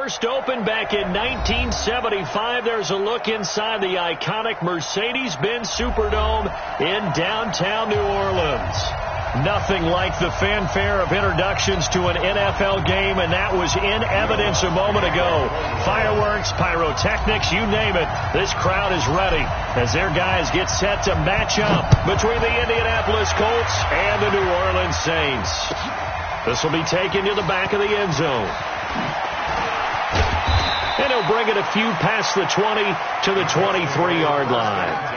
first opened back in 1975. There's a look inside the iconic Mercedes-Benz Superdome in downtown New Orleans. Nothing like the fanfare of introductions to an NFL game, and that was in evidence a moment ago. Fireworks, pyrotechnics, you name it. This crowd is ready as their guys get set to match up between the Indianapolis Colts and the New Orleans Saints. This will be taken to the back of the end zone. And he'll bring it a few past the 20 to the 23-yard line.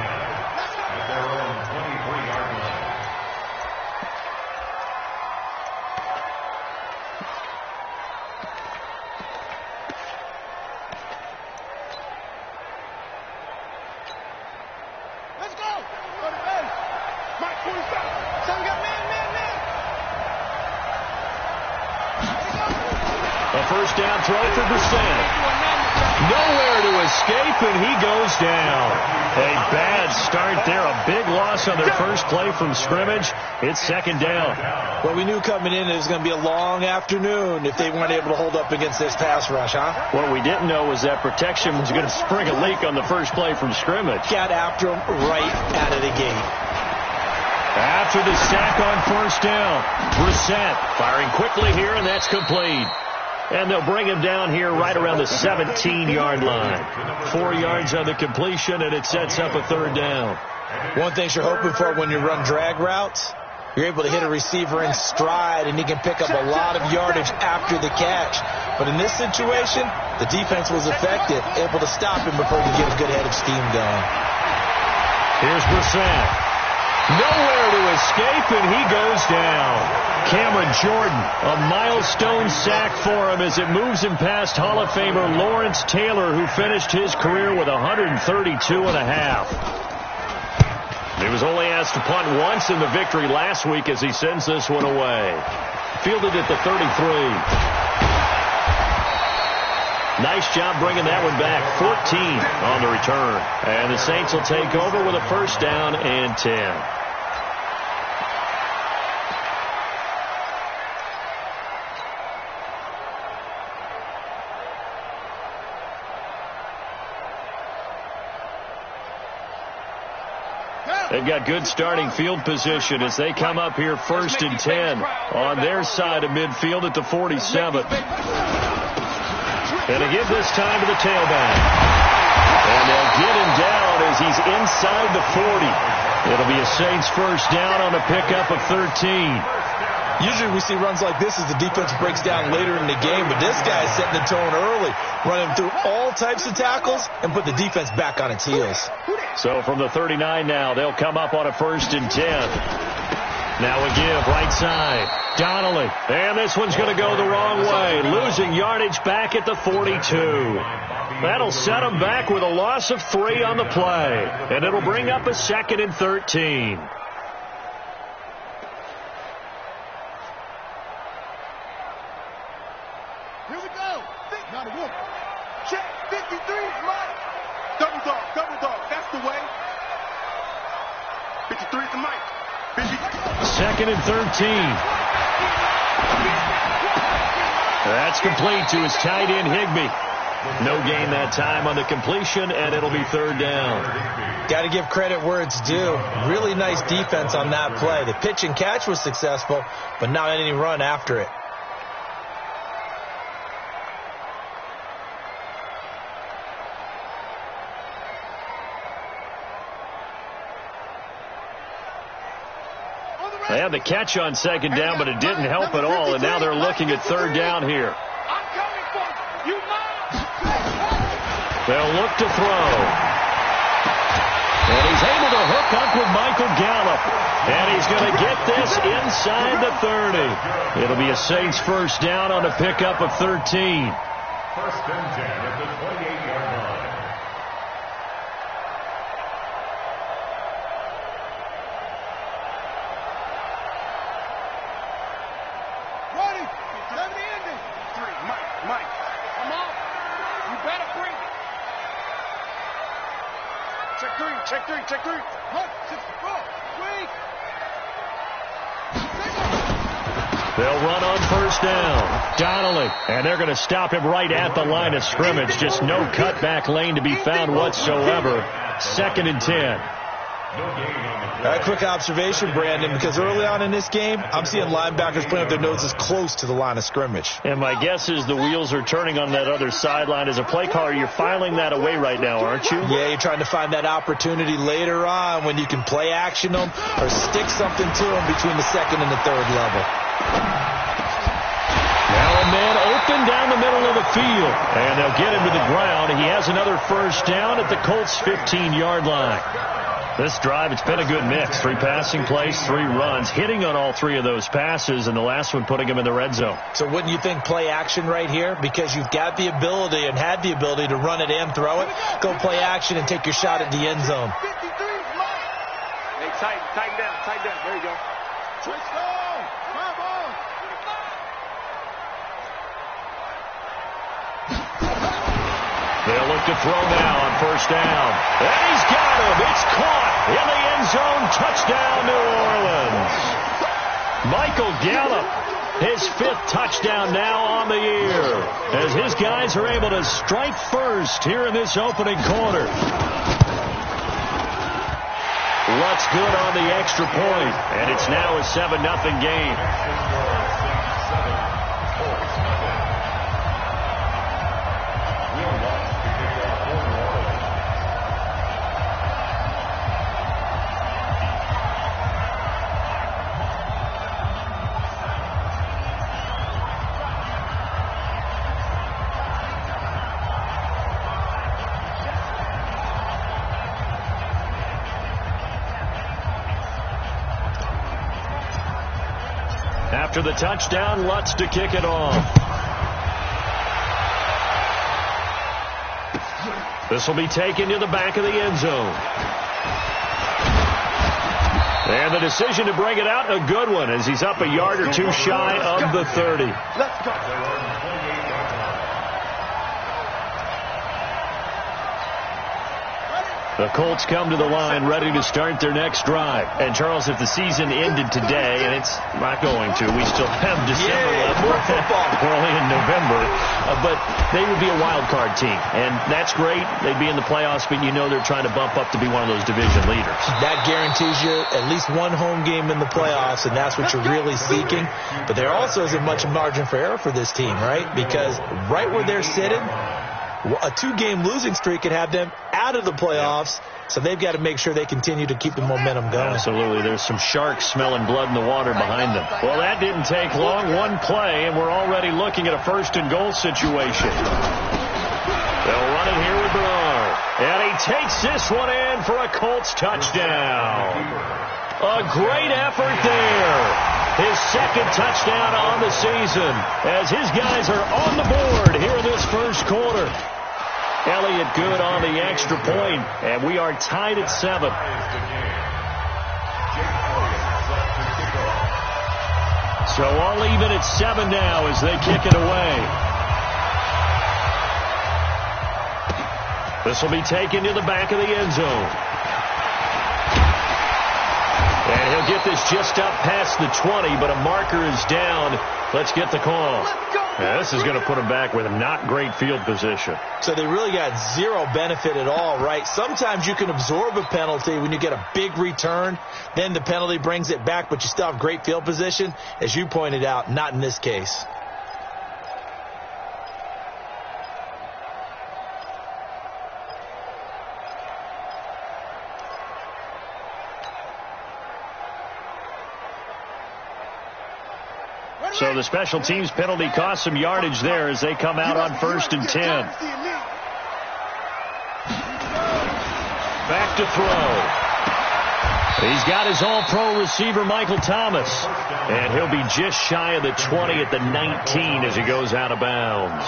First down throw for Brissett. Nowhere to escape, and he goes down. A bad start there. A big loss on their first play from scrimmage. It's second down. Well, we knew coming in it was going to be a long afternoon if they weren't able to hold up against this pass rush, huh? What we didn't know was that protection was going to spring a leak on the first play from scrimmage. Got after him right out of the gate. After the sack on first down, Brissett firing quickly here, and that's complete. And they'll bring him down here right around the 17-yard line. 4 yards on the completion, and it sets up a third down. One thing you're hoping for when you run drag routes, you're able to hit a receiver in stride, and he can pick up a lot of yardage after the catch. But in this situation, the defense was effective, able to stop him before he could get a good head of steam going. Here's Brissett. Nowhere to escape, and he goes down. Cameron Jordan, a milestone sack for him as it moves him past Hall of Famer Lawrence Taylor, who finished his career with 132.5. He was only asked to punt once in the victory last week as he sends this one away. Fielded at the 33. Nice job bringing that one back. 14 on the return. And the Saints will take over with a first down and 10. They've got good starting field position as they come up here first and 10 on their side of midfield at the 47. And they give this time to the tailback. And they'll get him down as he's inside the 40. It'll be a Saints first down on a pickup of 13. Usually we see runs like this as the defense breaks down later in the game, but this guy is setting the tone early, running through all types of tackles and put the defense back on its heels. So from the 39 now, they'll come up on a first and 10. Now a give, right side. Donnelly. And this one's going to go the wrong way. Losing yardage back at the 42. That'll set them back with a loss of 3 on the play. And it'll bring up a second and 13. Here we go. Now the wolf. Check 53, Mike. Double dog. That's the way. 53 to Mike. 50. Second and 13. That's complete to his tight end, Higbee. No gain that time on the completion, and it'll be third down. Got to give credit where it's due. Really nice defense on that play. The pitch and catch was successful, but not any run after it. They had the catch on second down, but it didn't help at all, and now they're looking at third down here. They'll look to throw. And he's able to hook up with Michael Gallup. And he's going to get this inside the 30. It'll be a Saints first down on a pickup of 13. First and 10 at the 28-yard line. Check three. They'll run on first down. Donnelly. And they're going to stop him right at the line of scrimmage. Just no cutback lane to be found whatsoever. 2nd and 10. A quick observation, Brandon, because early on in this game, I'm seeing linebackers putting up their noses close to the line of scrimmage. And my guess is the wheels are turning on that other sideline. As a play caller, you're filing that away right now, aren't you? Yeah, you're trying to find that opportunity later on when you can play action them or stick something to them between the 2nd and the 3rd level. Now a man open down the middle of the field. And they'll get him to the ground. He has another first down at the Colts' 15-yard line. This drive, it's been a good mix. 3 passing plays, 3 runs, hitting on all 3 of those passes, and the last one putting him in the red zone. So wouldn't you think play action right here? Because you've got the ability and had the ability to run it and throw it. Go play action and take your shot at the end zone. Hey, tighten down. There you go. Twist on. Come on. They'll look to throw now on first down. And he's got him. It's caught in the end zone. Touchdown, New Orleans. Michael Gallup, his 5th touchdown now on the year, as his guys are able to strike first here in this opening quarter. Lutz good on the extra point, and it's now a 7-0 game. After the touchdown, Lutz to kick it off. This will be taken to the back of the end zone. And the decision to bring it out, a good one, as he's up a yard or 2 shy of the 30. Let's go. The Colts come to the line ready to start their next drive. And, Charles, if the season ended today, and it's not going to, we still have December left. More football. We're only in November. But they would be a wild card team. And that's great. They'd be in the playoffs, but you know they're trying to bump up to be one of those division leaders. That guarantees you at least one home game in the playoffs, and that's what you're really seeking. But there also isn't much margin for error for this team, right? Because right where they're sitting, a 2-game losing streak could have them out of the playoffs, so they've got to make sure they continue to keep the momentum going. Absolutely. There's some sharks smelling blood in the water behind them. Well, that didn't take long. 1 play, and we're already looking at a 1st-and-goal situation. They'll run it here with Bernard. And he takes this one in for a Colts touchdown. A great effort there. His 2nd touchdown on the season, as his guys are on the board here in this 1st quarter. Elliott good on the extra point, and we are tied at 7. So all even at 7 now as they kick it away. This will be taken to the back of the end zone. And he'll get this just up past the 20, but a marker is down. Let's get the call. Yeah, this is going to put him back with a not great field position. So they really got 0 benefit at all, right? Sometimes you can absorb a penalty when you get a big return. Then the penalty brings it back, but you still have great field position. As you pointed out, not in this case. So the special teams penalty cost some yardage there as they come out on 1st and 10. Back to throw. He's got his all-pro receiver, Michael Thomas. And he'll be just shy of the 20 at the 19 as he goes out of bounds.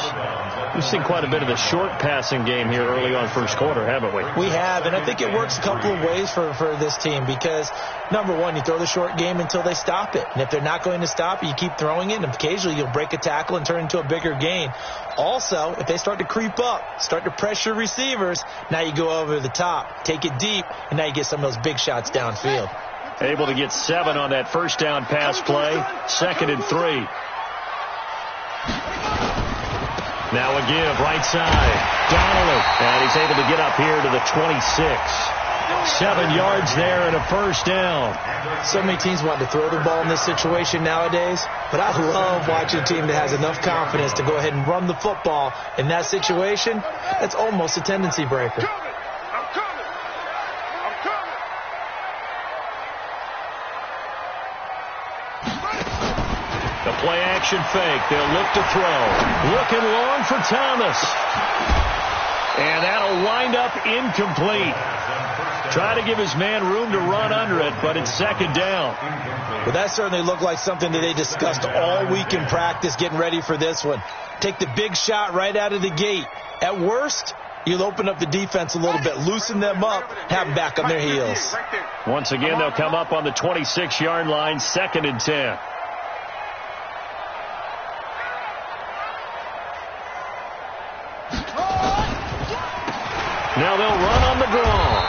We've seen quite a bit of the short passing game here early on 1st quarter, haven't we? We have, and I think it works a couple of ways for this team because, number one, you throw the short game until they stop it. And if they're not going to stop it, you keep throwing it, and occasionally you'll break a tackle and turn it into a bigger gain. Also, if they start to creep up, start to pressure receivers, now you go over the top, take it deep, and now you get some of those big shots downfield. Able to get 7 on that first down pass play. 2nd and 3. Now a give, right side. Donnelly. And he's able to get up here to the 26. 7 yards there and a first down. So many teams want to throw the ball in this situation nowadays, but I love watching a team that has enough confidence to go ahead and run the football. In that situation, that's almost a tendency breaker. The play action fake. They'll look to throw. Looking long for Thomas. And that'll wind up incomplete. Try to give his man room to run under it, but it's 2nd down. Well, that certainly looked like something that they discussed all week in practice getting ready for this one. Take the big shot right out of the gate. At worst, you'll open up the defense a little bit, loosen them up, have them back on their heels. Once again, they'll come up on the 26-yard line, 2nd and 10. Now they'll run on the draw.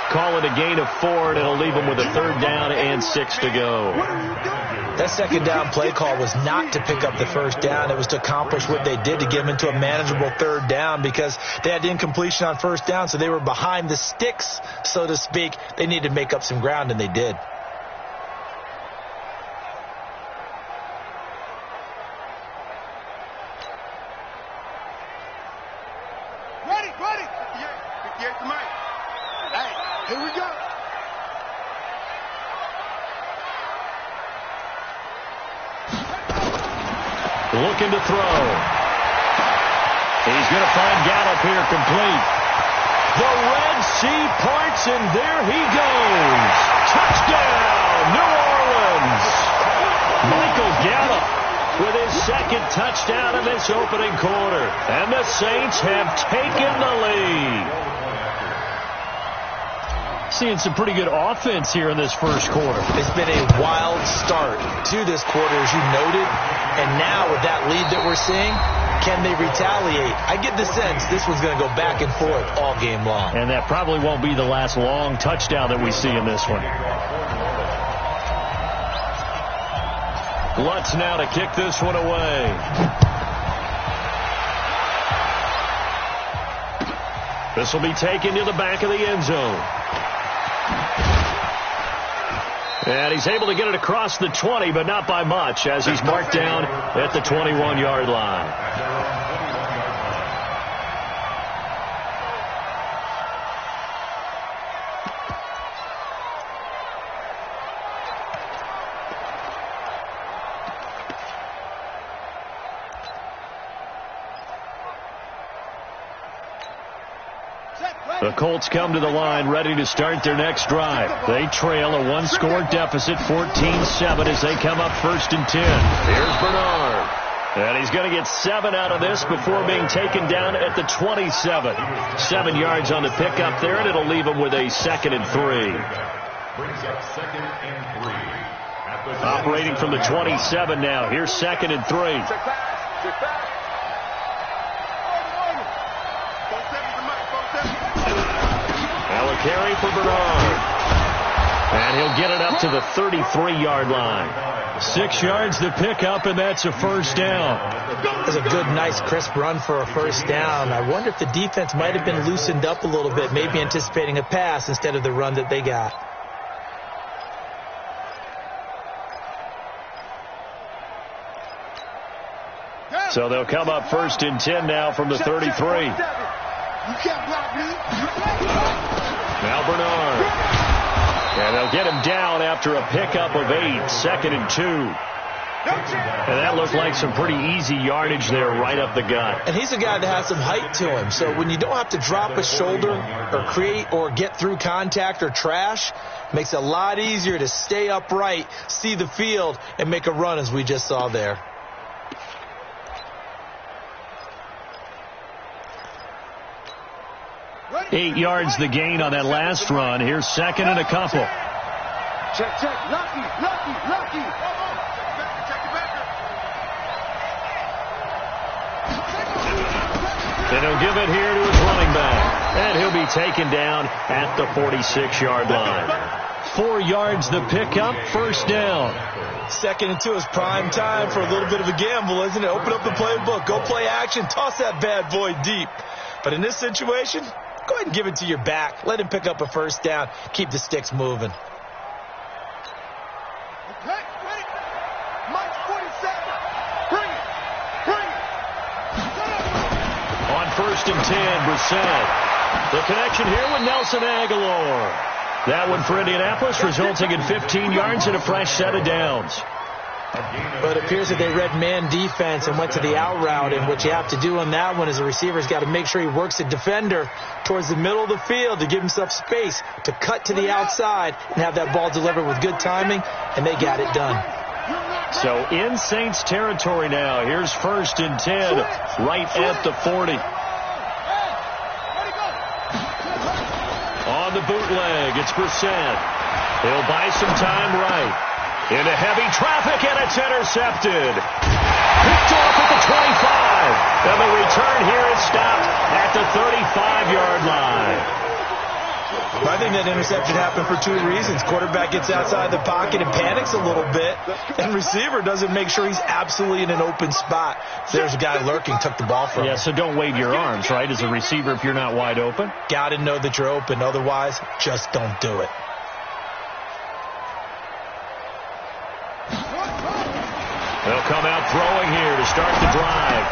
Call it a gain of 4, and it'll leave them with a 3rd down and 6 to go. That 2nd down play call was not to pick up the 1st down. It was to accomplish what they did, to get them into a manageable 3rd down, because they had incompletion on 1st down, so they were behind the sticks, so to speak. They needed to make up some ground, and they did. Looking to throw. He's going to find Gallup here complete. The Red Sea parts, and there he goes. Touchdown, New Orleans. Michael Gallup with his 2nd touchdown in this opening quarter. And the Saints have taken the lead. Seeing some pretty good offense here in this first quarter. It's been a wild start to this quarter, as you noted. And now with that lead that we're seeing, can they retaliate? I get the sense this one's going to go back and forth all game long. And that probably won't be the last long touchdown that we see in this one. Lutz now to kick this one away. This will be taken to the back of the end zone. And he's able to get it across the 20, but not by much, as he's marked down at the 21-yard line. The Colts come to the line ready to start their next drive. They trail a 1-score deficit, 14-7, as they come up 1st and 10. Here's Bernard. And he's going to get 7 out of this before being taken down at the 27. 7 yards on the pickup there, and it'll leave him with a 2nd and 3. Brings up 2nd and 3. Operating from the 27 now. Here's 2nd and 3. Carry for Bernard. And he'll get it up to the 33-yard line. 6 yards to pick up, and that's a first down. That's a good, nice, crisp run for a first down. I wonder if the defense might have been loosened up a little bit, maybe anticipating a pass instead of the run that they got. So they'll come up 1st and 10 now from the 33. You can't block me. Now Bernard. And they'll get him down after a pickup of 8. 2nd and 2. And that looked like some pretty easy yardage there right up the gut. And he's a guy that has some height to him. So when you don't have to drop a shoulder or create or get through contact or trash, makes it a lot easier to stay upright, see the field, and make a run as we just saw there. Eight yards the gain on that last run. Here's 2nd and a couple. Check, check. Lucky. And he'll give it here to his running back. And he'll be taken down at the 46-yard line. 4 yards the pickup, first down. 2nd and 2 is prime time for a little bit of a gamble, isn't it? Open up the playbook, go play action, toss that bad boy deep. But in this situation, go ahead and give it to your back. Let him pick up a first down. Keep the sticks moving. Mike 47. Bring it. Bring it. On 1st and 10, Brissett. The connection here with Nelson Aguilar. That one for Indianapolis, resulting in 15 yards and a fresh set of downs. But it appears that they read man defense and went to the out route, and what you have to do on that one is the receiver's got to make sure he works the defender towards the middle of the field to give himself space to cut to the outside and have that ball delivered with good timing, and they got it done. So in Saints territory now. Here's 1st and 10, right at the 40. On the bootleg, it's Brissett. He'll buy some time right. Into heavy traffic, and it's intercepted. Picked off at the 25. And the return here is stopped at the 35-yard line. I think that interception happened for 2 reasons. Quarterback gets outside the pocket and panics a little bit, and receiver doesn't make sure he's absolutely in an open spot. There's a guy lurking, took the ball from him. Yeah, so don't wave your arms, right, as a receiver if you're not wide open. Got to know that you're open. Otherwise, just don't do it. They'll come out throwing here to start the drive.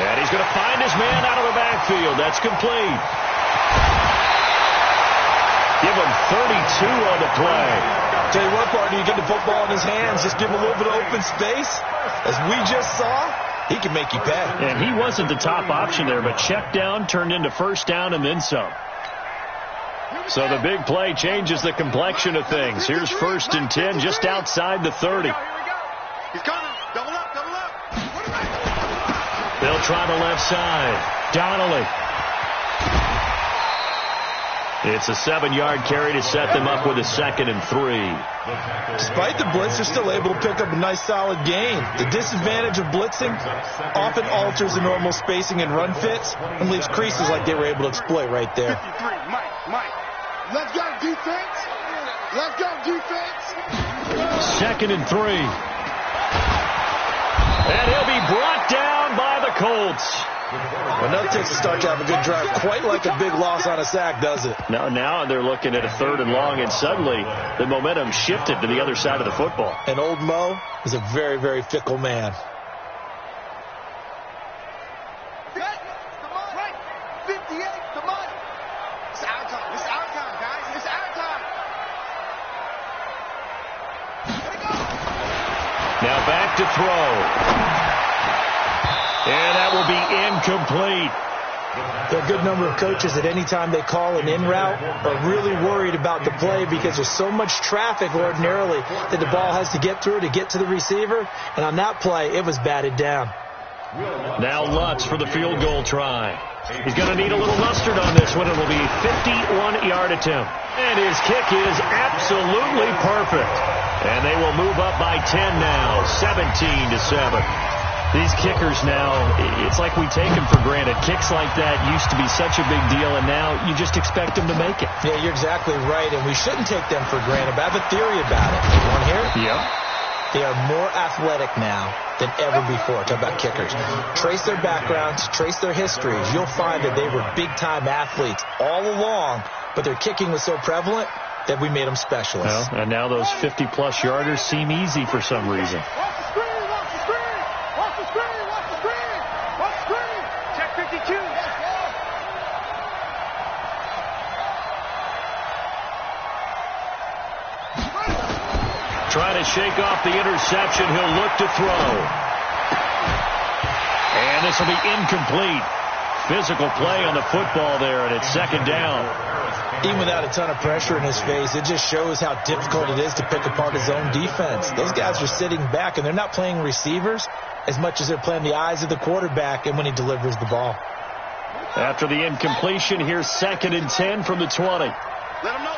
And he's going to find his man out of the backfield. That's complete. Give him 32 on the play. Tell you what, partner, you get the football in his hands, just give him a little bit of open space. As we just saw, he can make you pay. And he wasn't the top option there, but check down turned into first down and then some. So the big play changes the complexion of things. Here's 1st and 10 just outside the 30. He's coming. Double up, double up. They'll try the left side. Donnelly. It's a 7-yard carry to set them up with a 2nd and 3. Despite the blitz, they're still able to pick up a nice solid gain. The disadvantage of blitzing often alters the normal spacing and run fits and leaves creases like they were able to exploit right there. 53, Mike. Let's go, defense. Let's go, defense. 2nd and 3. And he'll be brought down by the Colts. Well, nothing takes a start to have a good drive quite like a big loss on a sack, does it? Now they're looking at a 3rd and long, and suddenly the momentum shifted to the other side of the football. And old Mo is a very, very fickle man. Right. 58, come on. It's our time. It's our time, guys. It's our time. Let it go. Now back to throw. And that will be incomplete. There are a good number of coaches at any time they call an in route are really worried about the play because there's so much traffic ordinarily that the ball has to get through to get to the receiver. And on that play, it was batted down. Now Lutz for the field goal try. He's going to need a little mustard on this one. It will be a 51-yard attempt. And his kick is absolutely perfect. And they will move up by 10 now, 17-7. These kickers now, it's like we take them for granted. Kicks like that used to be such a big deal, and now you just expect them to make it. Yeah, you're exactly right, and we shouldn't take them for granted. But I have a theory about it. You want to hear it? Yep. They are more athletic now than ever before. Talk about kickers. Trace their backgrounds, trace their histories. You'll find that they were big-time athletes all along, but their kicking was so prevalent that we made them specialists. Well, and now those 50-plus yarders seem easy for some reason. Trying to shake off the interception. He'll look to throw. And this will be incomplete. Physical play on the football there, and it's 2nd down. Even without a ton of pressure in his face, it just shows how difficult it is to pick apart his own defense. Those guys are sitting back, and they're not playing receivers as much as they're playing the eyes of the quarterback and when he delivers the ball. After the incompletion, here's 2nd and 10 from the 20. Let him know.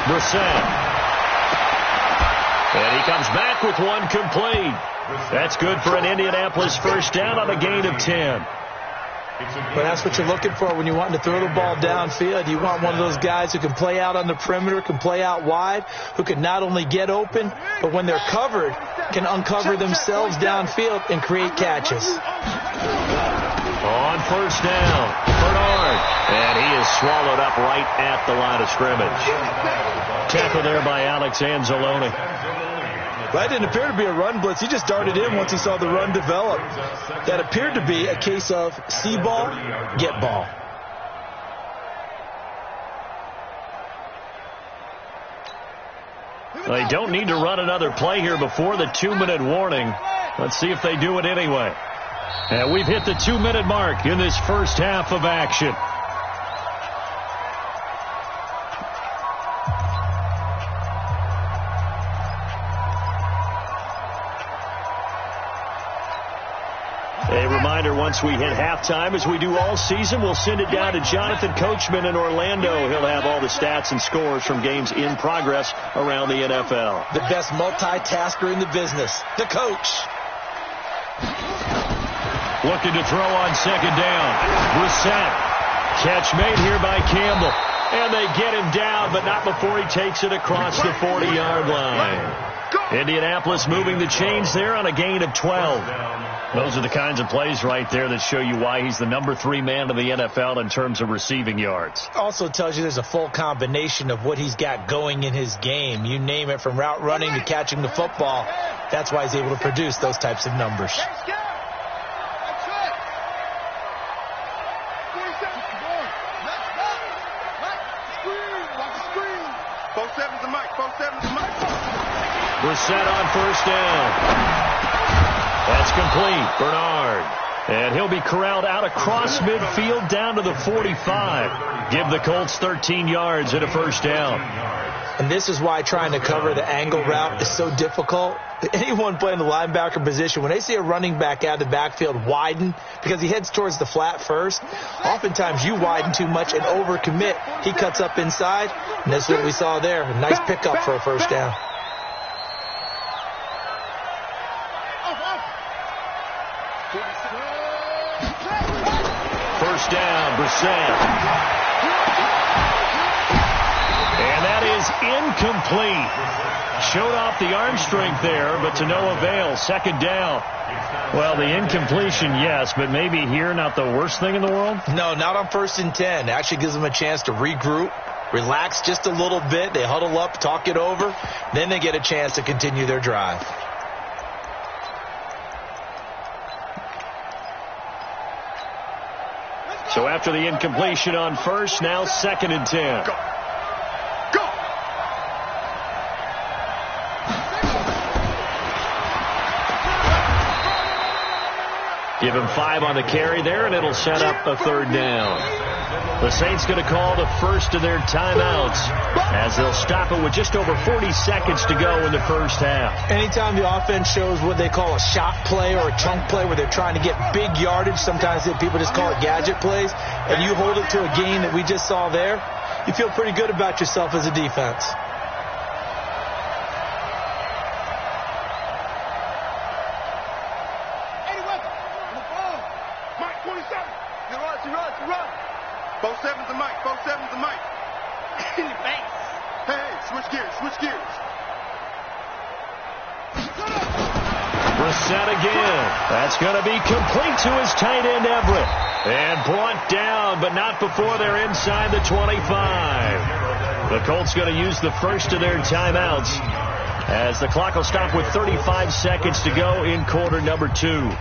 Brissett. And he comes back with one complete. That's good for an Indianapolis first down on a gain of 10. But that's what you're looking for when you want to throw the ball downfield. You want one of those guys who can play out on the perimeter, can play out wide, who can not only get open, but when they're covered, can uncover themselves downfield and create catches. On first down, Bernard. And he is swallowed up right at the line of scrimmage. Tackle there by Alex Anzalone. That didn't appear to be a run blitz. He just darted in once he saw the run develop. That appeared to be a case of see ball, get ball. They don't need to run another play here before the 2-minute warning. Let's see if they do it anyway. And we've hit the 2-minute mark in this first half of action. A reminder, once we hit halftime, as we do all season, we'll send it down to Jonathan Coachman in Orlando. He'll have all the stats and scores from games in progress around the NFL. The best multitasker in the business, the coach. Looking to throw on second down. Brissett. Catch made here by Campbell. And they get him down, but not before he takes it across the 40-yard line. Indianapolis moving the chains there on a gain of 12. Those are the kinds of plays right there that show you why he's the number 3 man in the NFL in terms of receiving yards. Also tells you there's a full combination of what he's got going in his game. You name it, from route running to catching the football. That's why he's able to produce those types of numbers. Brissett on first down. That's complete. Bernard. And he'll be corralled out across midfield down to the 45. Give the Colts 13 yards and a first down. And this is why trying to cover the angle route is so difficult. Anyone playing the linebacker position, when they see a running back out of the backfield widen, because he heads towards the flat first, oftentimes you widen too much and overcommit. He cuts up inside, and that's what we saw there. A nice pickup for a first down. First down, Brissett. And that is incomplete. Showed off the arm strength there, but to no avail. Second down. Well, the incompletion, yes, but maybe here not the worst thing in the world? No, not on 1st and 10. It actually gives them a chance to regroup, relax just a little bit. They huddle up, talk it over. Then they get a chance to continue their drive. So after the incompletion on first, now 2nd and 10. Go. Give him 5 on the carry there, and it'll set up a 3rd down. The Saints going to call the first of their timeouts as they'll stop it with just over 40 seconds to go in the first half. Anytime the offense shows what they call a shot play or a chunk play where they're trying to get big yardage, sometimes people just call it gadget plays, and you hold it to a gain that we just saw there, you feel pretty good about yourself as a defense. Both sevens to Mike. In the face. Hey, switch gears. Brissett again. That's going to be complete to his tight end, Everett. And brought down, but not before they're inside the 25. The Colts going to use the first of their timeouts as the clock will stop with 35 seconds to go in quarter number 2.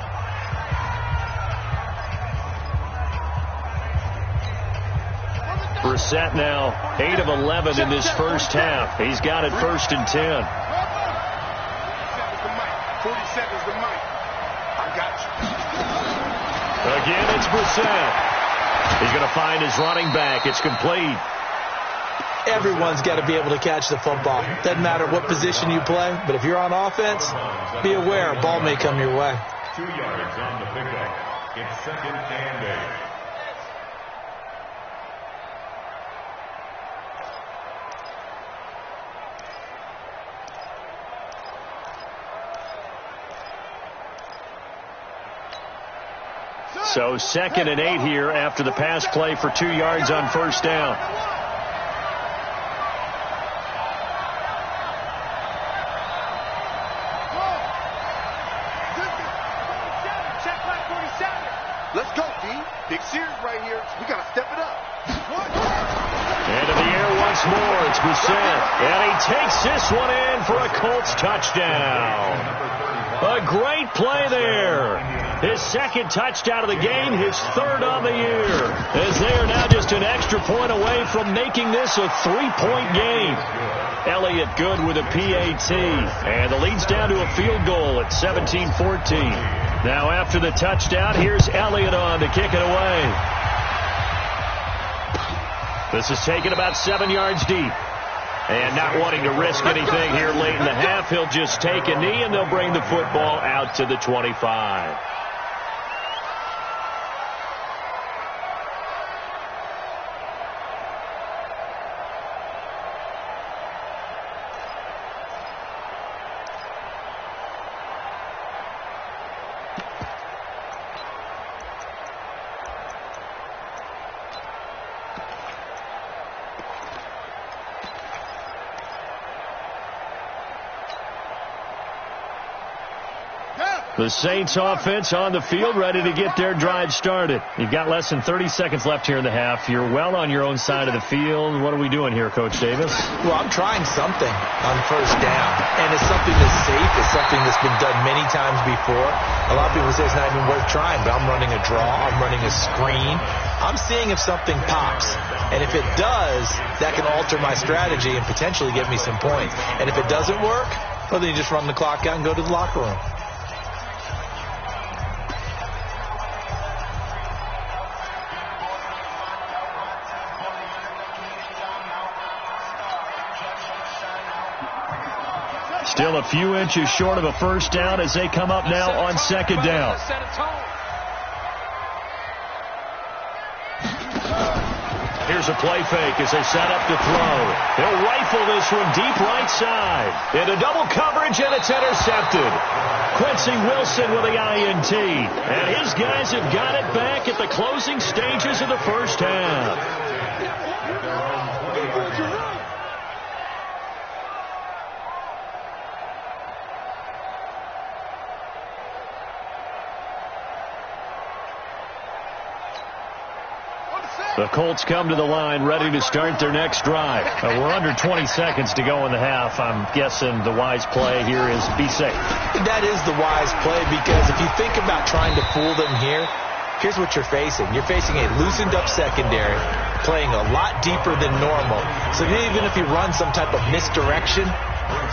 Brissett now 8 of 11 in this first half. He's got it 1st and 10. 40 seconds to Mike. I got you. Again, it's Brissett. He's going to find his running back. It's complete. Everyone's got to be able to catch the football. Doesn't matter what position you play, but if you're on offense, be aware a ball may come your way. 2 yards on the pickup. It's 2nd and 8. So 2nd and 8 here after the pass play for 2 yards on first down. Let's go, D. Big series right here. We got to step it up. Into the air once more. It's Brissett. And he takes this one in for a Colts touchdown. A great play there. His 2nd touchdown of the game, his 3rd on the year. As they are now just an extra point away from making this a 3-point game. Elliott good with a PAT. And the lead's down to a field goal at 17-14. Now after the touchdown, here's Elliott on to kick it away. This is taken about 7 yards deep. And not wanting to risk anything here late in the half, he'll just take a knee and they'll bring the football out to the 25. The Saints offense on the field, ready to get their drive started. You've got less than 30 seconds left here in the half. You're well on your own side of the field. What are we doing here, Coach Davis? Well, I'm trying something on first down, and it's something that's safe. It's something that's been done many times before. A lot of people say it's not even worth trying, but I'm running a draw. I'm running a screen. I'm seeing if something pops. And if it does, that can alter my strategy and potentially get me some points. And if it doesn't work, well, then you just run the clock out and go to the locker room. Still a few inches short of a first down as they come up now on 2nd down. Here's a play fake as they set up to throw. They'll rifle this one deep right side. Into double coverage, and it's intercepted. Quincy Wilson with the INT. And his guys have got it back at the closing stages of the first half. The Colts come to the line ready to start their next drive. We're under 20 seconds to go in the half. I'm guessing the wise play here is be safe. That is the wise play, because if you think about trying to fool them here, here's what you're facing. You're facing a loosened up secondary, playing a lot deeper than normal. So even if you run some type of misdirection,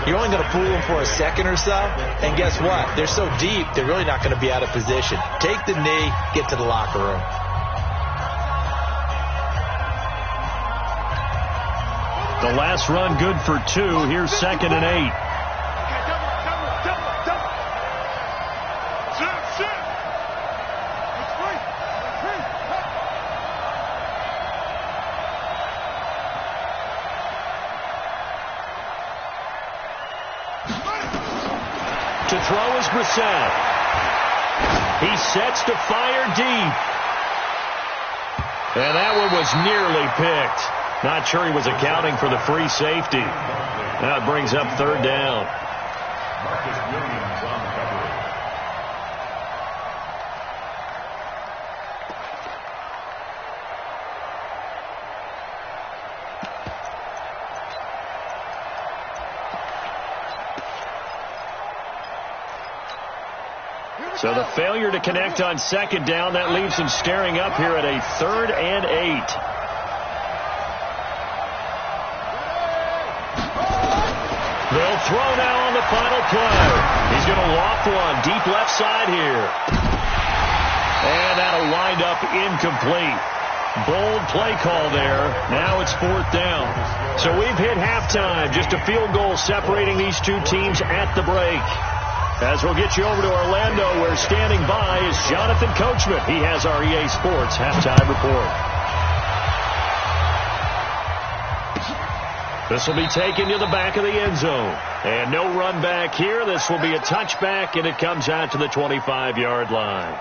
you're only going to fool them for a second or so. And guess what? They're so deep, they're really not going to be out of position. Take the knee, get to the locker room. The last run good for 2. Here's 2nd and 8. To throw is Brissett. He sets to fire deep. And that one was nearly picked. Not sure he was accounting for the free safety. Now it brings up 3rd down. Marcus Williams on coverage. So the failure to connect on 2nd down, that leaves them staring up here at a 3rd and 8. They'll throw now on the final play. He's going to loft one deep left side here. And that'll wind up incomplete. Bold play call there. Now it's 4th down. So we've hit halftime. Just a field goal separating these two teams at the break. As we'll get you over to Orlando, where standing by is Jonathan Coachman. He has our EA Sports halftime report. This will be taken to the back of the end zone. And no run back here. This will be a touchback, and it comes out to the 25-yard line.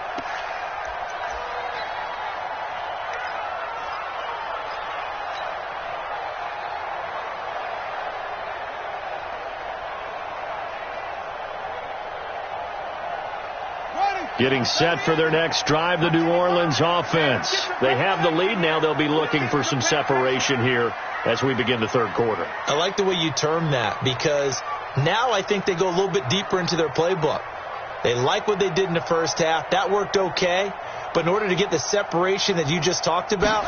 Getting set for their next drive, the New Orleans offense. They have the lead. Now they'll be looking for some separation here as we begin the third quarter. I like the way you term that, because now I think they go a little bit deeper into their playbook. They like what they did in the first half. That worked okay. But in order to get the separation that you just talked about,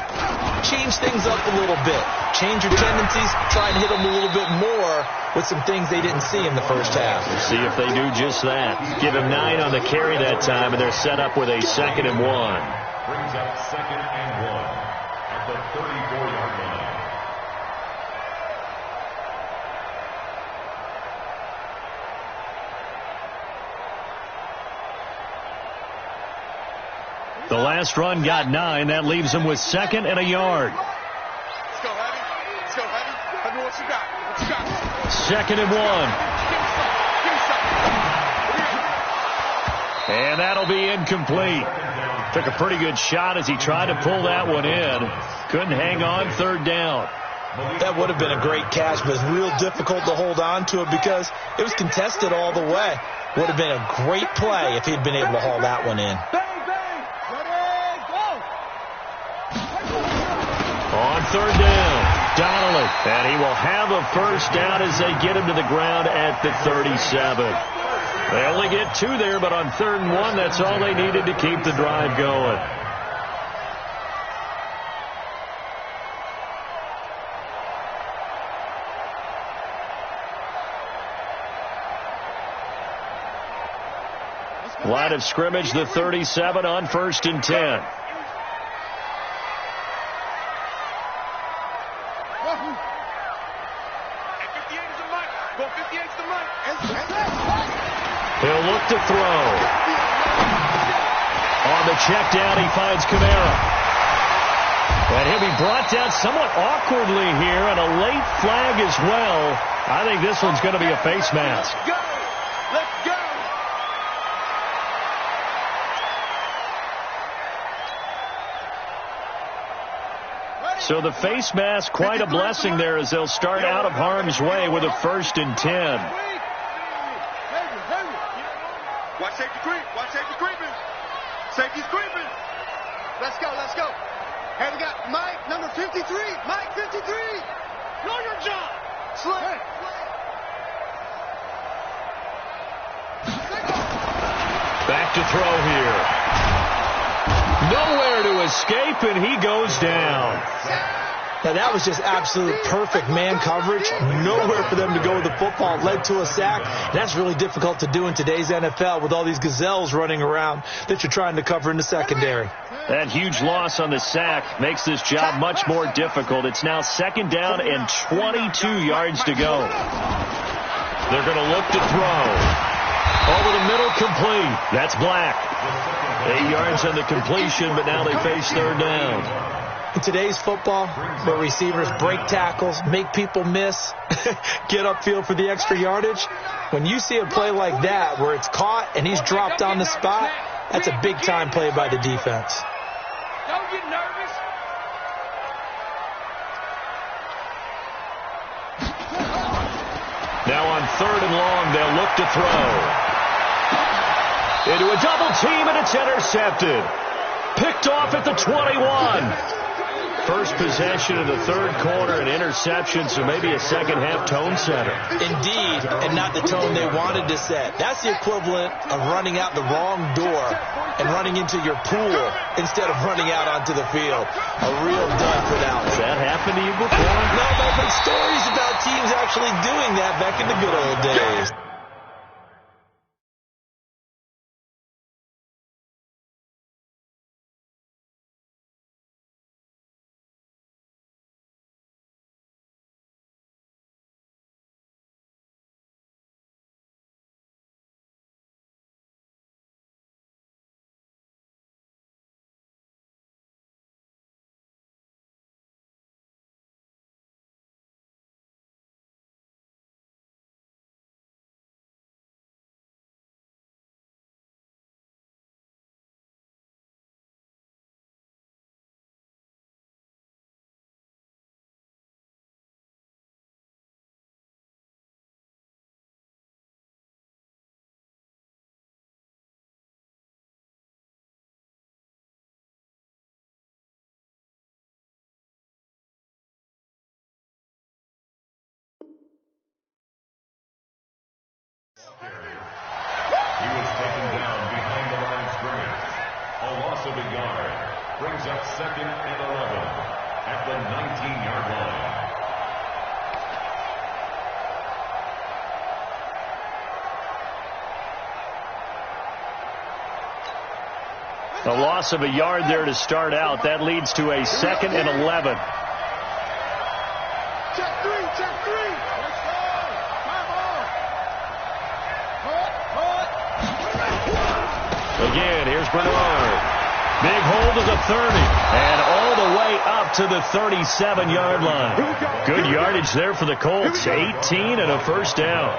change things up a little bit. Change your tendencies. Try and hit them a little bit more with some things they didn't see in the first half. We'll see if they do just that. Give him 9 on the carry that time, and they're set up with a 2nd and 1. Brings up 2nd and 1 at the 34-yard line. The last run got 9. That leaves him with 2nd and a yard. Let's go, Heavy. Let's go, Heavy. Heavy, what you got? What you got? 2nd and 1. And that'll be incomplete. Took a pretty good shot as he tried to pull that one in. Couldn't hang on 3rd down. That would have been a great catch, but it's real difficult to hold on to it because it was contested all the way. Would have been a great play if he'd been able to haul that one in. On 3rd down, Donnelly. And he will have a first down as they get him to the ground at the 37. They only get 2 there, but on 3rd and 1, that's all they needed to keep the drive going. Line of scrimmage, the 37 on 1st and 10. He'll look to throw. On the check down, he finds Kamara. And he'll be brought down somewhat awkwardly here, and a late flag as well. I think this one's going to be a face mask. Let's go. Let's go. So the face mask, quite a blessing there as they'll start out of harm's way with a 1st and 10. Watch safety creep. Watch safety creeping. Safety's creeping. Let's go. Let's go. Hey, we got Mike, number 53. Mike, 53. Know your job. Slay. Back to throw here. Nowhere to escape, and he goes down. Now, that was just absolute perfect man coverage. Nowhere for them to go with the football. Led to a sack. And that's really difficult to do in today's NFL with all these gazelles running around that you're trying to cover in the secondary. That huge loss on the sack makes this job much more difficult. It's now 2nd down and 22 yards to go. They're going to look to throw. Over the middle, complete. That's Black. 8 yards on the completion, but now they face 3rd down. In today's football, where receivers break tackles, make people miss, get upfield for the extra yardage, when you see a play like that where it's caught and he's dropped on the spot, that's a big-time play by the defense. Don't get nervous. Now on 3rd and long, they'll look to throw. Into a double team, and it's intercepted. Picked off at the 21. First possession of the 3rd quarter, an interception, so maybe a second-half tone setter. Indeed, and not the tone they wanted to set. That's the equivalent of running out the wrong door and running into your pool instead of running out onto the field. A real dud for that one. Has that happened to you before? No, but I've heard stories about teams actually doing that back in the good old days. Brings up 2nd and 11 at the 19-yard line. A loss of a yard there to start out. That leads to a 2nd and 11. Check three. Let's go. Come on. Again, here's Bernard. Big hold to the 30. And all the way up to the 37-yard line. Good yardage there for the Colts. 18 and a first down.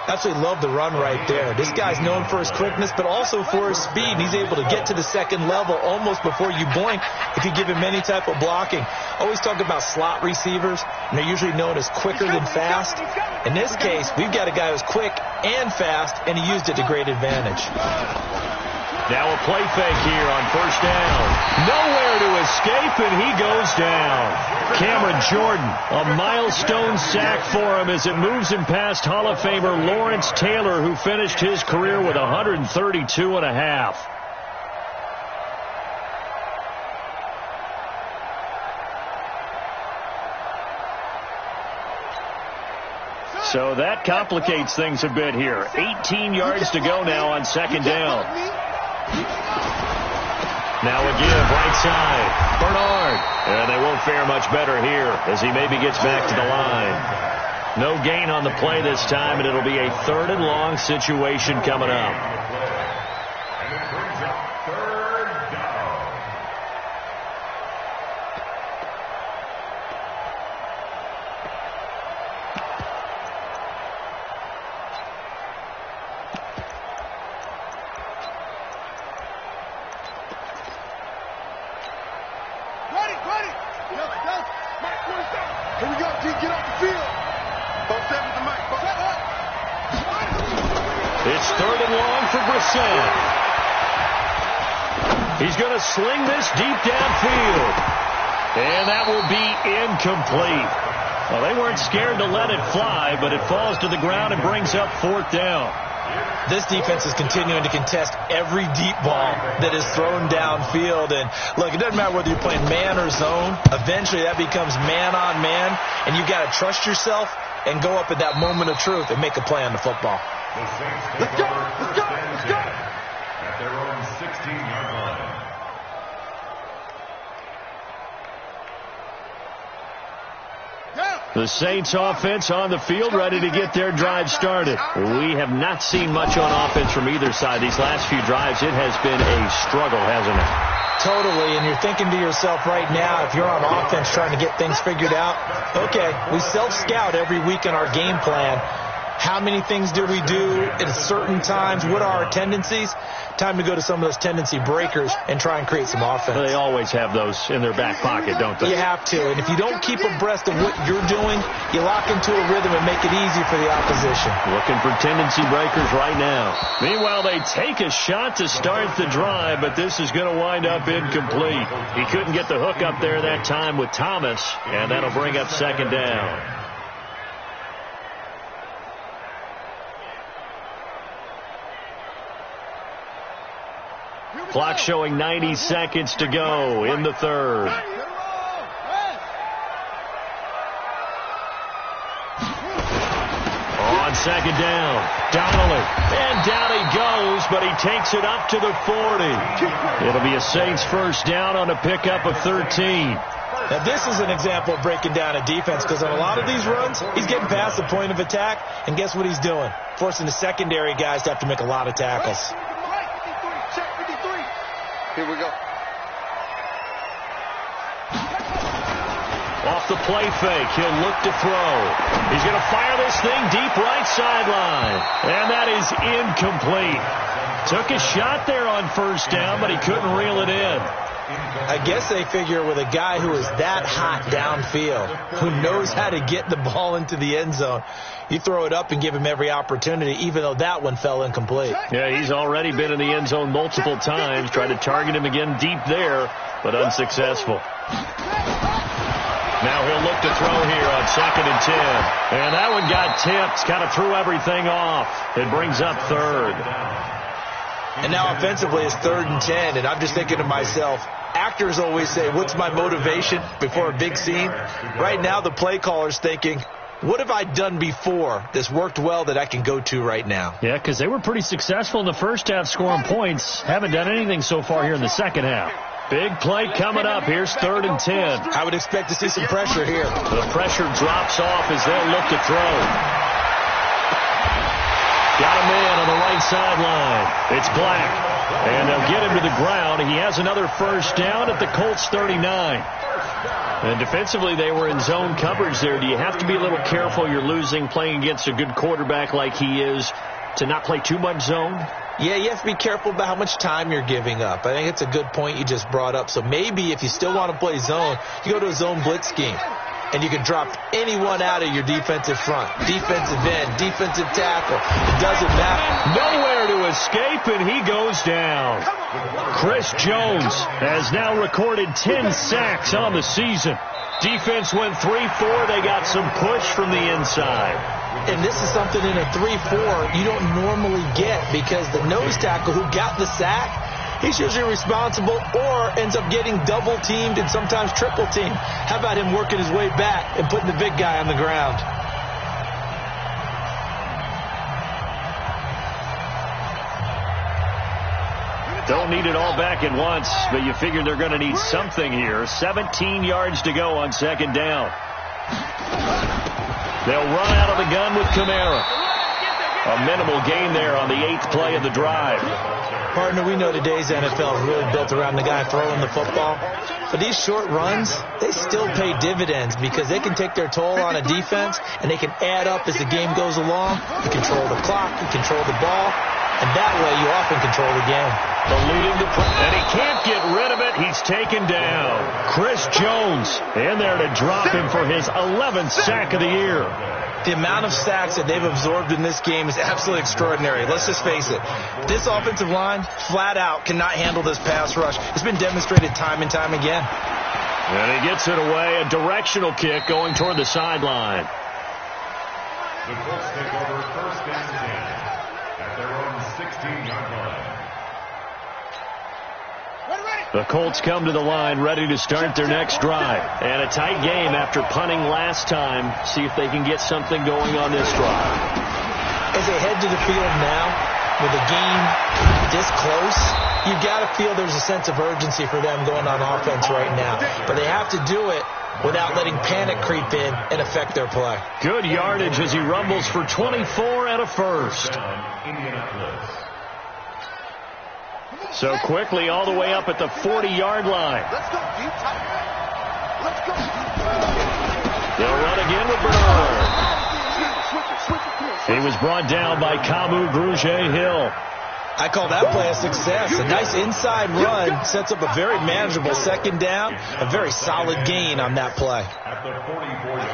Absolutely love the run right there. This guy's known for his quickness, but also for his speed. He's able to get to the second level almost before you blink if you give him any type of blocking. Always talk about slot receivers, and they're usually known as quicker than fast. In this case, we've got a guy who's quick and fast, and he used it to great advantage. Now a play fake here on first down. Nowhere to escape, and he goes down. Cameron Jordan, a milestone sack for him as it moves him past Hall of Famer Lawrence Taylor, who finished his career with 132 and a half. So that complicates things a bit here. 18 yards to go now on second down. Now a give, right side. Bernard. And they won't fare much better here as he maybe gets back to the line. No gain on the play this time, and it'll be a 3rd and long situation coming up. And it brings up 3rd down. Ready. Go. Mike, here we go, G. Get off the field. 4-7 to Mike. It's 3rd and long for Brissett. He's going to sling this deep downfield. And that will be incomplete. Well, they weren't scared to let it fly, but it falls to the ground and brings up 4th down. This defense is continuing to contest every deep ball that is thrown downfield. And, look, it doesn't matter whether you're playing man or zone. Eventually, that becomes man-on-man, and you've got to trust yourself and go up at that moment of truth and make a play on the football. The Saints take over 1st and 10 at their own 16-yard line. The Saints offense on the field, ready to get their drive started. We have not seen much on offense from either side. These last few drives, it has been a struggle, hasn't it? Totally, and you're thinking to yourself right now, if you're on offense trying to get things figured out, okay, we self-scout every week in our game plan. How many things do we do at certain times? What are our tendencies? Time to go to some of those tendency breakers and try and create some offense. They always have those in their back pocket, don't they? You have to, and if you don't keep abreast of what you're doing, you lock into a rhythm and make it easy for the opposition. Looking for tendency breakers right now. Meanwhile, they take a shot to start the drive, but this is going to wind up incomplete. He couldn't get the hook up there that time with Thomas, and that'll bring up 2nd down. Clock showing 90 seconds to go in the 3rd. On 2nd down, Donnelly. And down he goes, but he takes it up to the 40. It'll be a Saints first down on a pickup of 13. Now, this is an example of breaking down a defense, because on a lot of these runs, he's getting past the point of attack, and guess what he's doing? Forcing the secondary guys to have to make a lot of tackles. Here we go. Off the play fake, he'll look to throw. He's going to fire this thing deep right sideline. And that is incomplete. Took a shot there on first down, but he couldn't reel it in. I guess they figure with a guy who is that hot downfield, who knows how to get the ball into the end zone, you throw it up and give him every opportunity, even though that one fell incomplete. Yeah, he's already been in the end zone multiple times. Tried to target him again deep there, but unsuccessful. Now he'll look to throw here on 2nd and 10. And that one got tipped, kind of threw everything off. It brings up 3rd. And now offensively it's 3rd and 10, and I'm just thinking to myself, Actors always say, what's my motivation before a big scene? Right now, the play caller's thinking, what have I done before that's worked well that I can go to right now? Yeah, because they were pretty successful in the first half scoring points. Haven't done anything so far here in the second half. Big play coming up. Here's 3rd and 10. I would expect to see some pressure here. The pressure drops off as they'll look to throw. Got a man on the right sideline. It's Black. And they'll get him to the ground. He has another first down at the Colts 39. And defensively, they were in zone coverage there. Do you have to be a little careful? You're losing, playing against a good quarterback like he is, to not play too much zone? Yeah, you have to be careful about how much time you're giving up. I think it's a good point you just brought up. So maybe if you still want to play zone, you go to a zone blitz scheme. And you can drop anyone out of your defensive front. Defensive end, defensive tackle. It doesn't matter. Nowhere to escape, and he goes down. Chris Jones has now recorded 10 sacks on the season. Defense went 3-4. They got some push from the inside. And this is something in a 3-4 you don't normally get because the nose tackle who got the sack, he's usually responsible or ends up getting double-teamed and sometimes triple-teamed. How about him working his way back and putting the big guy on the ground? Don't need it all back at once, but you figure they're going to need something here. 17 yards to go on 2nd down. They'll run out of the gun with Kamara. A minimal gain there on the 8th play of the drive. Partner, we know today's NFL is really built around the guy throwing the football. But these short runs, they still pay dividends because they can take their toll on a defense and they can add up as the game goes along. You control the clock, you control the ball, and that way you often control the game. Eluding the play, and he can't get rid of it. He's taken down. Chris Jones in there to drop him for his 11th sack of the year. The amount of sacks that they've absorbed in this game is absolutely extraordinary. Let's just face it. This offensive line, flat out, cannot handle this pass rush. It's been demonstrated time and time again. And he gets it away. A directional kick going toward the sideline. The Colts take over 1st and 10 at their own 16-yard line. The Colts come to the line ready to start their next drive. And a tight game after punting last time. See if they can get something going on this drive. As they head to the field now, with the game this close, you've got to feel there's a sense of urgency for them going on offense right now. But they have to do it without letting panic creep in and affect their play. Good yardage as he rumbles for 24 and a first. So quickly all the way up at the 40-yard line. Let's go, deep tight. Let's go. They'll run again with Bernard. He was brought down by Kamu Grugier-Hill. I call that play a success. A nice inside run sets up a very manageable 2nd down. A very solid gain on that play.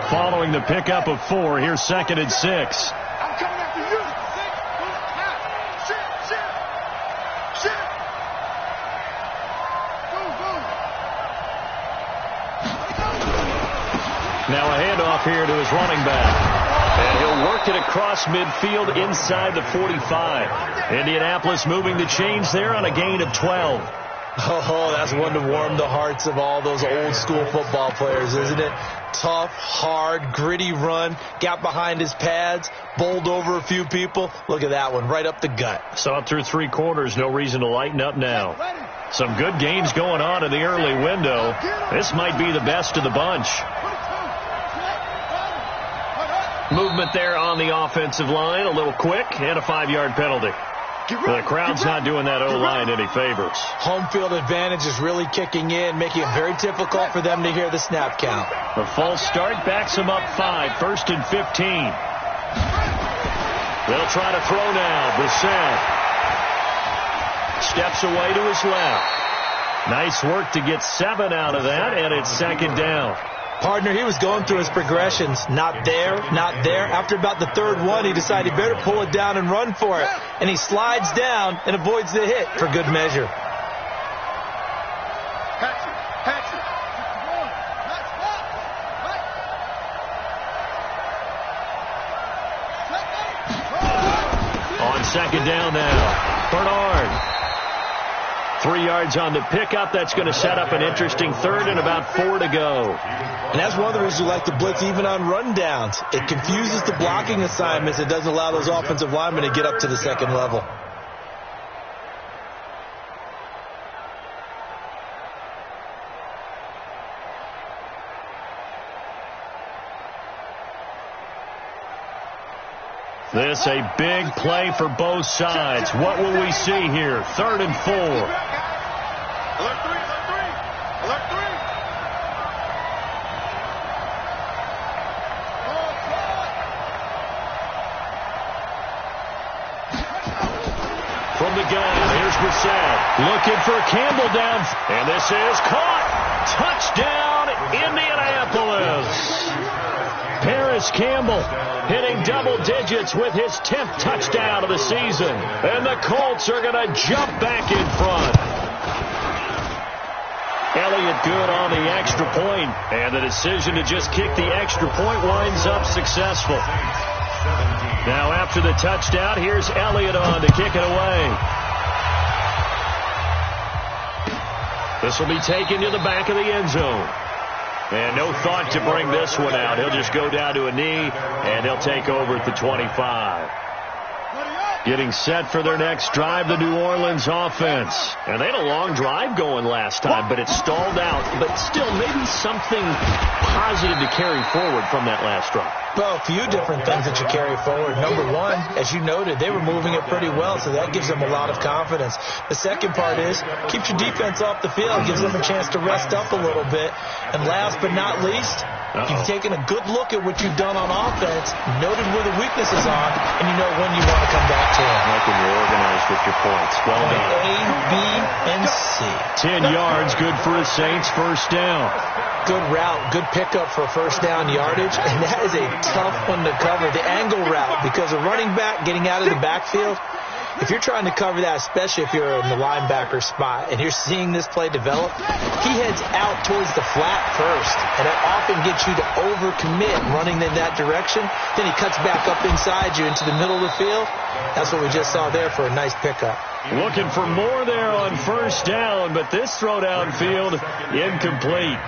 Following the pickup of 4, here's 2nd and 6. I'm coming after you. Now a handoff here to his running back. And he'll work it across midfield inside the 45. Indianapolis moving the chains there on a gain of 12. Oh, that's one to warm the hearts of all those old school football players, isn't it? Tough, hard, gritty run. Got behind his pads, bowled over a few people. Look at that one, right up the gut. Saw it through 3 quarters. No reason to lighten up now. Some good gains going on in the early window. This might be the best of the bunch. Movement there on the offensive line, a little quick, and a 5-yard penalty. The crowd's not doing that O-line any favors. Home field advantage is really kicking in, making it very difficult for them to hear the snap count. The false start backs them up 5, 1st and 15. They'll try to throw now. Brissett steps away to his left. Nice work to get 7 out of that, and it's 2nd down. Partner, he was going through his progressions. Not there, not there. After about the 3rd one, he decided he better pull it down and run for it. And he slides down and avoids the hit for good measure. On 2nd down now, Bernard 3 yards on the pickup. That's going to set up an interesting third and about 4 to go. And that's one of the reasons you like to blitz even on rundowns. It confuses the blocking assignments. It doesn't allow those offensive linemen to get up to the second level. This a big play for both sides. What will we see here? 3rd and 4. Alert 3, alert 3, alert 3. From the gun, here's Brissett. Looking for Campbell down. And this is caught. Touchdown, Indianapolis. Paris Campbell hitting double digits with his 10th touchdown of the season. And the Colts are going to jump back in front. Elliott good on the extra point. And the decision to just kick the extra point winds up successful. Now after the touchdown, here's Elliott on to kick it away. This will be taken to the back of the end zone. And no thought to bring this one out. He'll just go down to a knee, and he'll take over at the 25. Getting set for their next drive, the New Orleans offense. And they had a long drive going last time, but it stalled out. But still, maybe something positive to carry forward from that last drive. Well, a few different things that you carry forward. Number one, as you noted, they were moving it pretty well, so that gives them a lot of confidence. The second part is, keeps your defense off the field, gives them a chance to rest up a little bit. And last but not least, you've taken a good look at what you've done on offense, noted where the weaknesses are, and you know when you want to come back to it. Like when you're organized with your points. Well done. A, B, and C. 10 yards, good for a Saints first down. Good route, good pickup for first down yardage, and that is a tough one to cover, the angle route, because a running back getting out of the backfield, if you're trying to cover that, especially if you're in the linebacker spot and you're seeing this play develop, he heads out towards the flat first, and that often gets you to overcommit running in that direction. Then he cuts back up inside you into the middle of the field. That's what we just saw there for a nice pickup. Looking for more there on first down, but this throw downfield incomplete.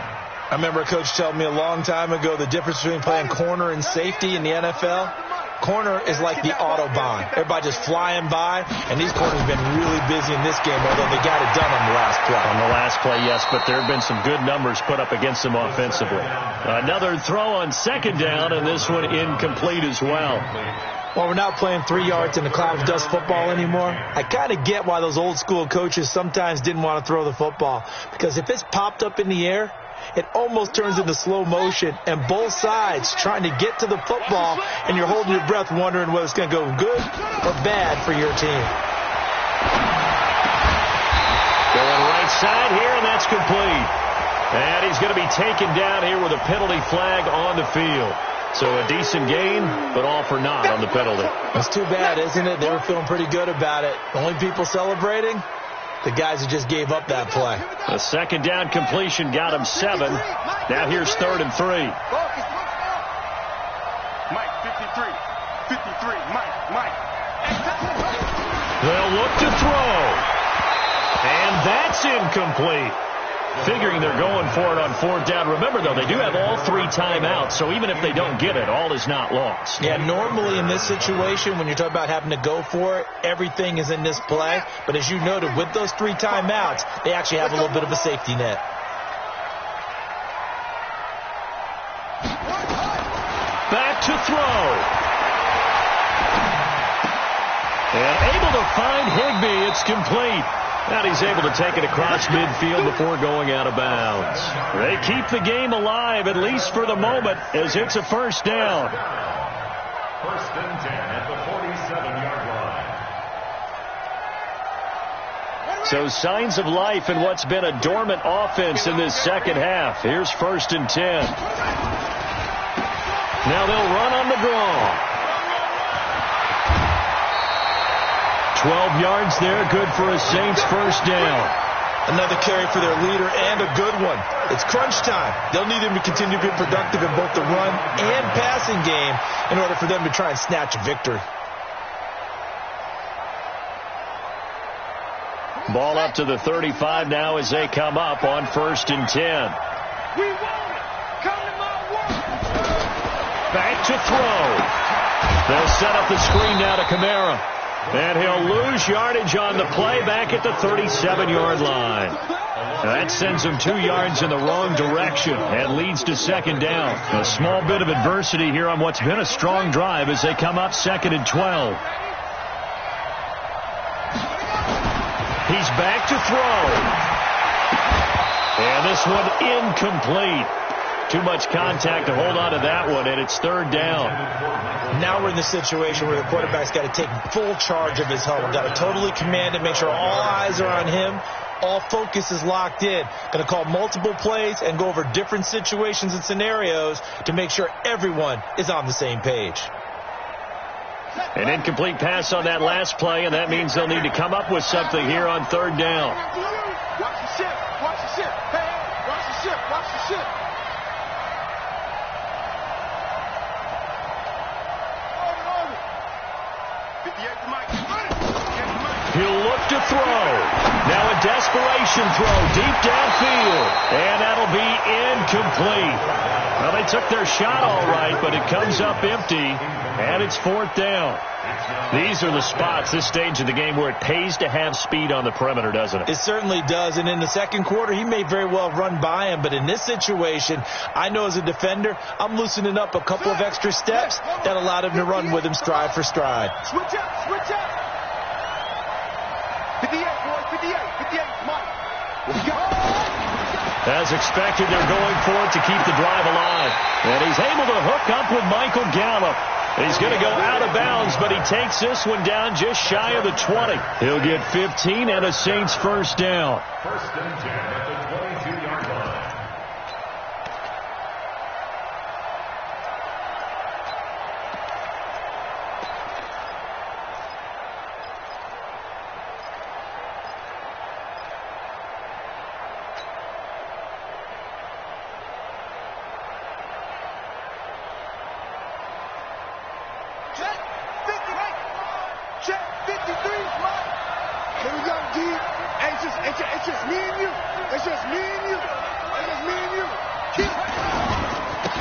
I remember a coach telling me a long time ago the difference between playing corner and safety in the NFL. Corner is like the Autobahn. Everybody just flying by, and these corners have been really busy in this game, although they got it done on the last play. On the last play, yes, but there have been some good numbers put up against them offensively. Another throw on second down, and this one incomplete as well. Well, we're not playing 3 yards in the cloud of dust football anymore. I kind of get why those old school coaches sometimes didn't want to throw the football, because if it's popped up in the air, it almost turns into slow motion, and both sides trying to get to the football, and you're holding your breath wondering whether it's going to go good or bad for your team. Going right side here, and that's complete. And he's going to be taken down here with a penalty flag on the field. So a decent gain, but all for naught on the penalty. That's too bad, isn't it? They were feeling pretty good about it. The only people celebrating, the guys who just gave up that play. A second down completion got him 7. Now here's 3rd and 3. Mike, 53, Mike. They'll look to throw. And that's incomplete. Figuring they're going for it on 4th down. Remember, though, they do have all 3 timeouts, so even if they don't get it, all is not lost. Yeah, normally in this situation, when you're talking about having to go for it, everything is in this play. But as you noted, with those 3 timeouts, they actually have a little bit of a safety net. Back to throw. And able to find Higbee. It's complete. And he's able to take it across midfield before going out of bounds. They keep the game alive, at least for the moment, as it's a first down. 1st and 10 at the 47-yard line. So signs of life in what's been a dormant offense in this second half. Here's 1st and 10. Now they'll run on the draw. 12 yards there, good for a Saints first down. Another carry for their leader and a good one. It's crunch time. They'll need him to continue being productive in both the run and passing game in order for them to try and snatch a victory. Ball up to the 35 now as they come up on 1st and 10. We want it. Come to my work. Back to throw. They'll set up the screen now to Kamara. And he'll lose yardage on the play back at the 37-yard line. Now that sends him 2 yards in the wrong direction and leads to 2nd down. A small bit of adversity here on what's been a strong drive as they come up 2nd and 12. He's back to throw. And this one incomplete. Too much contact to hold on to that one, and it's 3rd down. Now we're in the situation where the quarterback's got to take full charge of his helmet. Got to totally command it, make sure all eyes are on him. All focus is locked in. Going to call multiple plays and go over different situations and scenarios to make sure everyone is on the same page. An incomplete pass on that last play, and that means they'll need to come up with something here on 3rd down. Watch the ship. Watch the ship. Hey, watch the ship. Watch the ship. He'll look to throw. Now a desperation throw deep downfield. And that'll be incomplete. Well, they took their shot all right, but it comes up empty, and it's 4th down. These are the spots, this stage of the game, where it pays to have speed on the perimeter, doesn't it? It certainly does, and in the 2nd quarter, he may very well run by him, but in this situation, I know as a defender, I'm loosening up a couple of extra steps that allowed him to run with him stride for stride. Switch up, switch up. 58, boys, 58, 58, Mike. Let's go. As expected, they're going for it to keep the drive alive. And he's able to hook up with Michael Gallup. He's going to go out of bounds, but he takes this one down just shy of the 20. He'll get 15 and a Saints 1st down. 1st and 10 at the 22-yard line.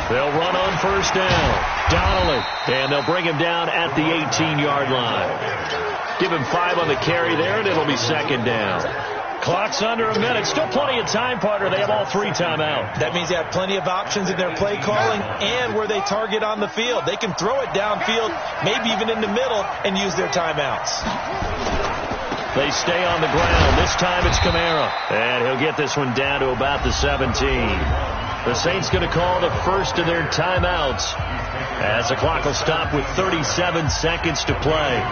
They'll run on 1st down. Donnelly. And they'll bring him down at the 18-yard line. Give him 5 on the carry there, and it'll be 2nd down. Clock's under a minute. Still plenty of time, partner. They have all 3 timeouts. That means they have plenty of options in their play calling and where they target on the field. They can throw it downfield, maybe even in the middle, and use their timeouts. They stay on the ground. This time it's Kamara. And he'll get this one down to about the 17. The Saints going to call the first of their timeouts as the clock will stop with 37 seconds to play.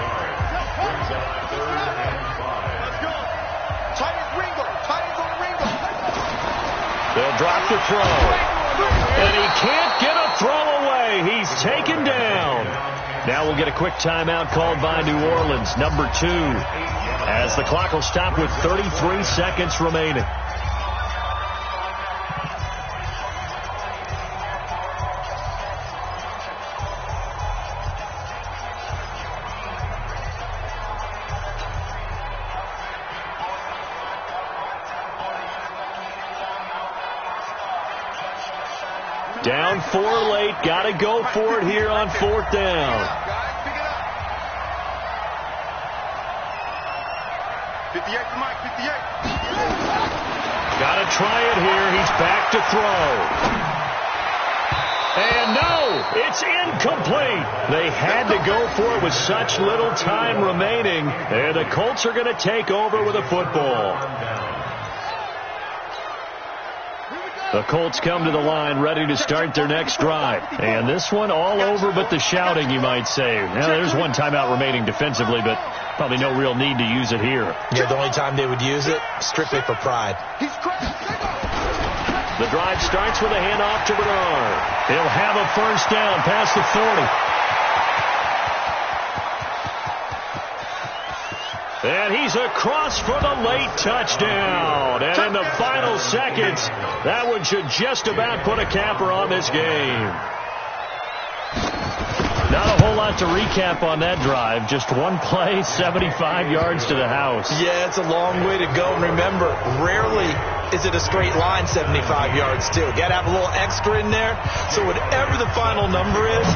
They'll drop the throw. And he can't get a throw away. He's taken down. Now we'll get a quick timeout called by New Orleans, number 2, as the clock will stop with 33 seconds remaining. Down 4 late. Got to go for it here on 4th down. 58 to Mike, 58. Got to try it here. He's back to throw. And no, it's incomplete. They had to go for it with such little time remaining. And the Colts are going to take over with a football. The Colts come to the line ready to start their next drive. And this one all over but the shouting, you might say. Now, there's 1 timeout remaining defensively, but probably no real need to use it here. Yeah, the only time they would use it, strictly for pride. The drive starts with a handoff to Bernard. He'll have a 1st down past the 40. And he's across for the late touchdown. And in the final seconds, that one should just about put a capper on this game. Not a whole lot to recap on that drive. Just one play, 75 yards to the house. Yeah, it's a long way to go. And remember, rarely is it a straight line 75 yards, too. Got to have a little extra in there. So whatever the final number is,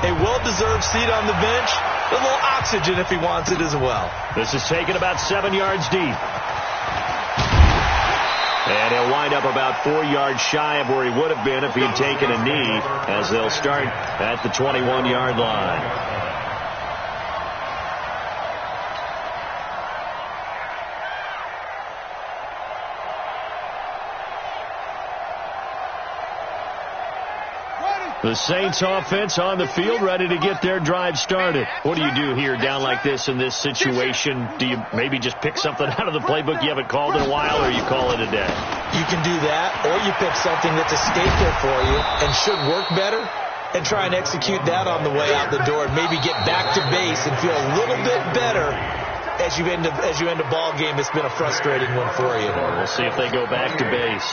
a well-deserved seat on the bench, a little oxygen if he wants it as well. This is taken about 7 yards deep. And he'll wind up about 4 yards shy of where he would have been if he had taken a knee, as they'll start at the 21-yard line. The Saints offense on the field, ready to get their drive started. What do you do here down like this in this situation? Do you maybe just pick something out of the playbook you haven't called in a while, or you call it a day? You can do that, or you pick something that's a staple for you and should work better and try and execute that on the way out the door and maybe get back to base and feel a little bit better as you end a ball game that's been a frustrating one for you. We'll see if they go back to base.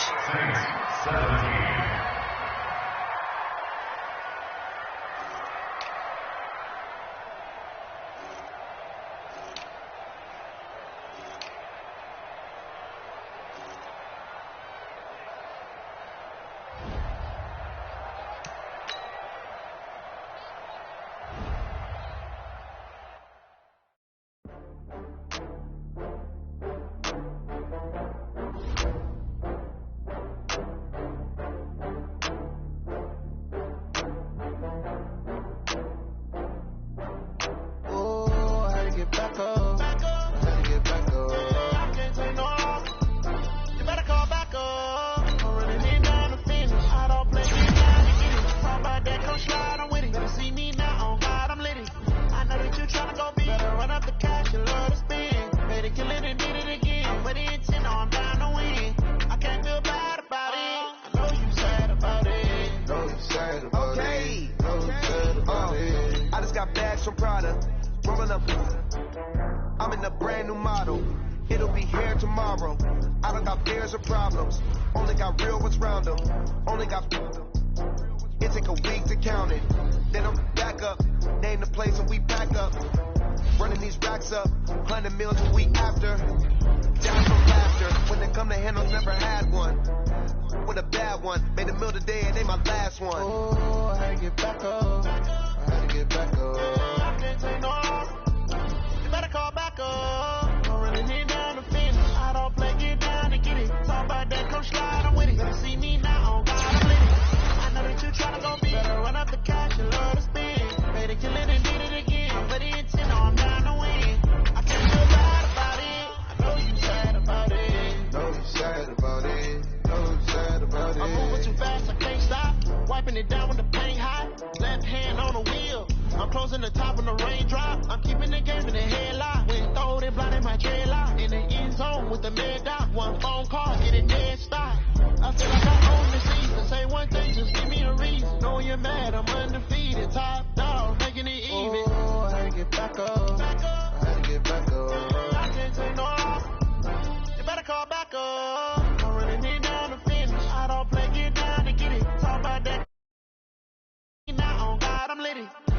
I'm ready.